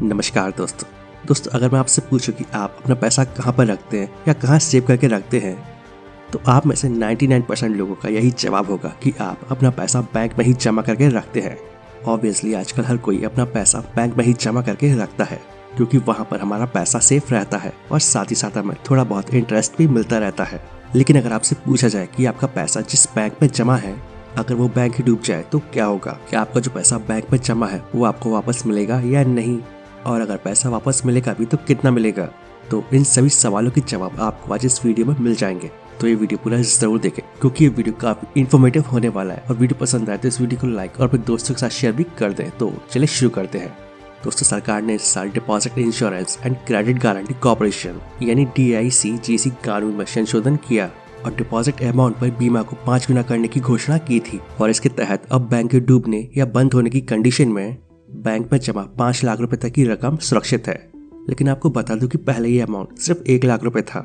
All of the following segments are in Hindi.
नमस्कार दोस्तों अगर मैं आपसे पूछूं कि आप अपना पैसा कहाँ पर रखते हैं या कहाँ सेव करके रखते हैं तो आप में से 99% लोगों का यही जवाब होगा कि आप अपना पैसा बैंक में ही जमा करके रखते हैं। ऑब्वियसली आजकल हर कोई अपना पैसा बैंक में ही जमा करके रखता है क्योंकि वहाँ पर हमारा पैसा सेफ रहता है और साथ ही साथ हमें थोड़ा बहुत इंटरेस्ट भी मिलता रहता है। लेकिन अगर आपसे पूछा जाए कि आपका पैसा जिस बैंक में जमा है अगर वो बैंक ही डूब जाए तो क्या होगा, क्या आपका जो पैसा बैंक में जमा है वो आपको वापस मिलेगा या नहीं, और अगर पैसा वापस मिलेगा भी तो कितना मिलेगा। तो इन सभी सवालों के जवाब आपको आज इस वीडियो में मिल जाएंगे, तो ये वीडियो पूरा जरूर देखें क्योंकि ये वीडियो काफी इन्फॉर्मेटिव होने वाला है। और वीडियो पसंद आए तो इस वीडियो को लाइक और अपने दोस्तों के साथ शेयर भी कर दें। तो चलिए शुरू करते हैं। दोस्तों सरकार ने इस साल deposit insurance and credit guarantee corporation यानी DICGC कानून में संशोधन किया और डिपॉजिट अमाउंट पर बीमा को 5 गुना करने की घोषणा की थी। और इसके तहत अब बैंक के डूबने या बंद होने की कंडीशन में बैंक में जमा 5 लाख रुपए तक की रकम सुरक्षित है। लेकिन आपको बता दूं कि पहले ये अमाउंट सिर्फ 1 लाख रुपए था।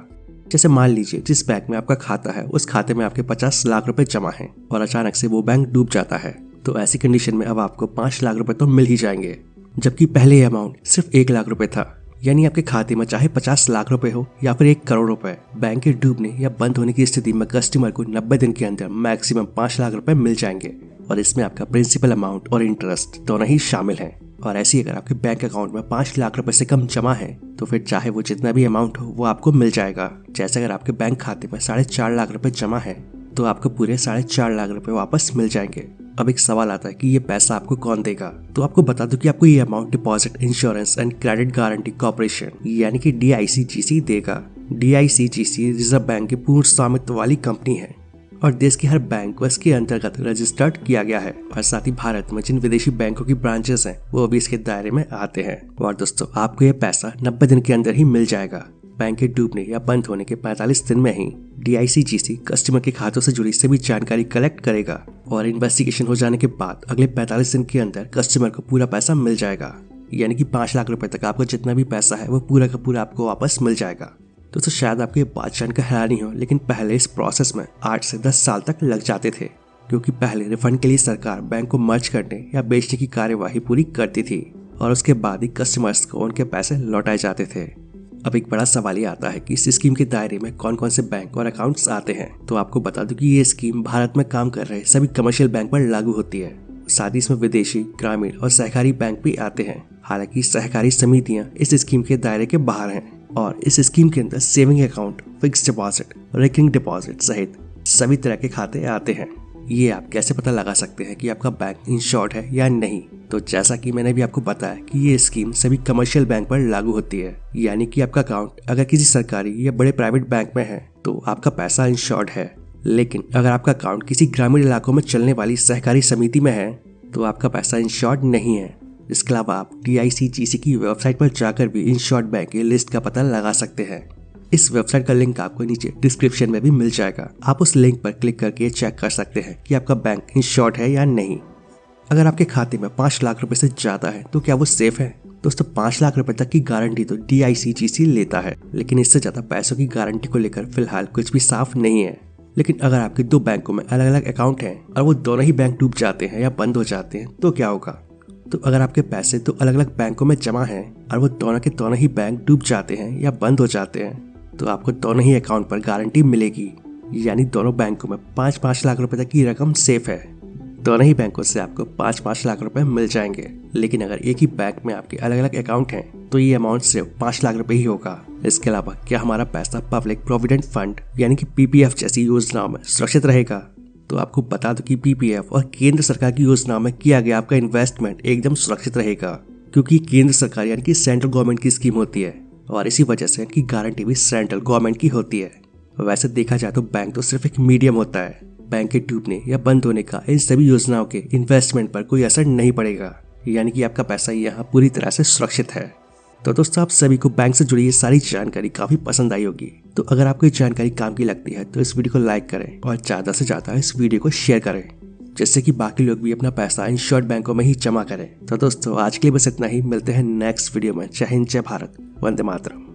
जैसे मान लीजिए जिस बैंक में आपका खाता है उस खाते में आपके 50 लाख रुपए जमा हैं और अचानक से वो बैंक डूब जाता है तो ऐसी कंडीशन में अब आपको 5 लाख रुपए तो मिल ही जाएंगे, जबकि पहले ये अमाउंट सिर्फ 1 लाख रुपए था। यानी आपके खाते में चाहे 50 लाख रुपए हो या फिर 1 करोड़ रुपए, बैंक के डूबने या बंद होने की स्थिति में कस्टमर को 90 दिन के अंदर मैक्सिमम 5 लाख रुपए मिल जाएंगे और इसमें आपका प्रिंसिपल अमाउंट और इंटरेस्ट दोनों ही शामिल हैं। और ऐसे अगर आपके बैंक अकाउंट में 5 लाख रुपए से कम जमा है तो फिर चाहे वो जितना भी अमाउंट हो वो आपको मिल जाएगा। जैसे अगर आपके बैंक खाते में 4.5 लाख रुपए जमा है तो आपको पूरे 4.5 लाख रुपए वापस मिल जाएंगे। अब एक सवाल आता है कि ये पैसा आपको कौन देगा, तो आपको बता दूं कि आपको ये amount deposit insurance and credit guarantee corporation यानी कि DICGC देगा। DICGC रिजर्व बैंक की पूर्ण स्वामित्व वाली कंपनी है और देश के हर बैंक को इसके अंतर्गत रजिस्टर्ड किया गया है और साथ ही भारत में जिन विदेशी बैंकों की ब्रांचेस हैं वो भी इसके दायरे में आते हैं। और दोस्तों आपको ये पैसा 90 दिन के अंदर ही मिल जाएगा। बैंक के डूबने या बंद होने के 45 दिन में ही DICGC कस्टमर के खातों से जुड़ी सभी जानकारी कलेक्ट करेगा और इन्वेस्टिगेशन हो जाने के बाद अगले 45 दिन के अंदर कस्टमर को पूरा पैसा मिल जाएगा। यानी कि 5 लाख रुपए तक आपका जितना भी पैसा है वो पूरा का पूरा आपको वापस मिल जाएगा। दोस्तों शायद आपको ये बात जानकर हैरानी हो, लेकिन पहले इस प्रोसेस में 8 से 10 साल तक लग जाते थे क्योंकि पहले रिफंड के लिए सरकार बैंक को मर्ज करने या बेचने की कार्यवाही पूरी करती थी और उसके बाद ही कस्टमर्स को उनके पैसे लौटाए जाते थे। अब एक बड़ा सवाल ये आता है कि इस स्कीम के दायरे में कौन कौन से बैंक और अकाउंट्स आते हैं। तो आपको बता दूं कि ये स्कीम भारत में काम कर रहे सभी कमर्शियल बैंक पर लागू होती है। साथ ही इसमें विदेशी, ग्रामीण और सहकारी बैंक भी आते हैं। हालांकि सहकारी समितियां इस स्कीम के दायरे के बाहर हैं और इस स्कीम के अंदर saving account, fix deposit, recurring deposit सहित सभी तरह के खाते आते हैं। ये आप कैसे पता लगा सकते हैं कि आपका बैंक इंश्योर्ड है या नहीं, तो जैसा कि मैंने भी आपको बताया कि ये स्कीम सभी कमर्शियल बैंक पर लागू होती है। यानी कि आपका अकाउंट अगर किसी सरकारी या बड़े प्राइवेट बैंक में है तो आपका पैसा इंश्योर्ड है, लेकिन अगर आपका अकाउंट किसी ग्रामीण इलाकों में चलने वाली सहकारी समिति में है तो आपका पैसा इंश्योर्ड नहीं है। इसके अलावा आप DICGC की वेबसाइट पर जाकर भी इंश्योर्ड बैंक की लिस्ट का पता लगा सकते हैं। इस वेबसाइट का लिंक आपको नीचे डिस्क्रिप्शन में भी मिल जाएगा। आप उस लिंक पर क्लिक करके चेक कर सकते हैं कि आपका बैंक इंश्योर्ड है या नहीं। अगर आपके खाते में 5 लाख रुपए से ज्यादा है तो क्या वो सेफ है? दोस्तों 5 लाख रुपए तक की गारंटी तो DICGC लेता है, लेकिन इससे ज्यादा पैसों की गारंटी को लेकर फिलहाल कुछ भी साफ नहीं है। लेकिन अगर आपके 2 बैंकों में अलग अलग अकाउंट हैं और वो दोनों ही बैंक डूब जाते हैं या बंद हो जाते हैं तो क्या होगा? तो अगर आपके पैसे 2 अलग अलग बैंकों में जमा हैं और वो दोनों के दोनों ही बैंक डूब जाते हैं या बंद हो जाते हैं तो आपको दोनों ही अकाउंट पर गारंटी मिलेगी। यानी दोनों बैंकों में 5-5 लाख रुपए तक की रकम सेफ है। दोनों ही बैंकों से आपको 5-5 लाख रुपए मिल जाएंगे। लेकिन अगर एक ही बैंक में आपके अलग अलग अकाउंट हैं तो ये अमाउंट सिर्फ 5 लाख रुपए ही होगा। इसके अलावा क्या हमारा पैसा पब्लिक प्रोविडेंट फंड यानी कि PPF जैसी योजनाओं में सुरक्षित रहेगा? तो आपको बता दो कि PPF और केंद्र सरकार की योजनाओं में किया गया आपका इन्वेस्टमेंट एकदम सुरक्षित रहेगा क्योंकि केंद्र सरकार यानी कि सेंट्रल गवर्नमेंट की स्कीम होती है और इसी वजह से इनकी गारंटी भी सेंट्रल गवर्नमेंट की होती है। वैसे देखा जाए तो बैंक तो सिर्फ एक मीडियम होता है। बैंक के डूबने या बंद होने का इन सभी योजनाओं के इन्वेस्टमेंट पर कोई असर नहीं पड़ेगा, यानी कि आपका पैसा यहाँ पूरी तरह से सुरक्षित है। तो दोस्तों आप सभी को बैंक से जुड़ी ये सारी जानकारी काफी पसंद आई होगी। तो अगर आपको ये जानकारी काम की लगती है तो इस वीडियो को लाइक करें और ज्यादा से ज्यादा इस वीडियो को शेयर करें जिससे कि बाकी लोग भी अपना पैसा इंश्योर्ड बैंकों में ही जमा करें। तो दोस्तों आज के लिए बस इतना ही। मिलते हैं नेक्स्ट वीडियो में। जय हिंद, जय भारत, वंदे मातरम।